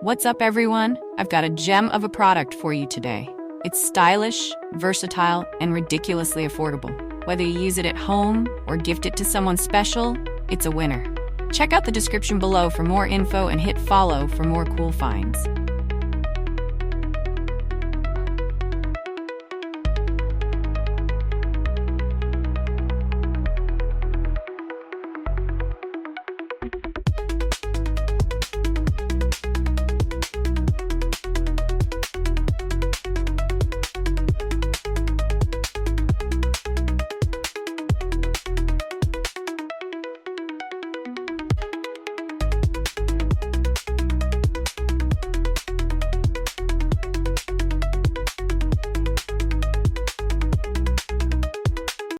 What's up, everyone? I've got a gem of a product for you today. It's stylish, versatile, and ridiculously affordable. Whether you use it at home or gift it to someone special, it's a winner. Check out the description below for more info and hit follow for more cool finds.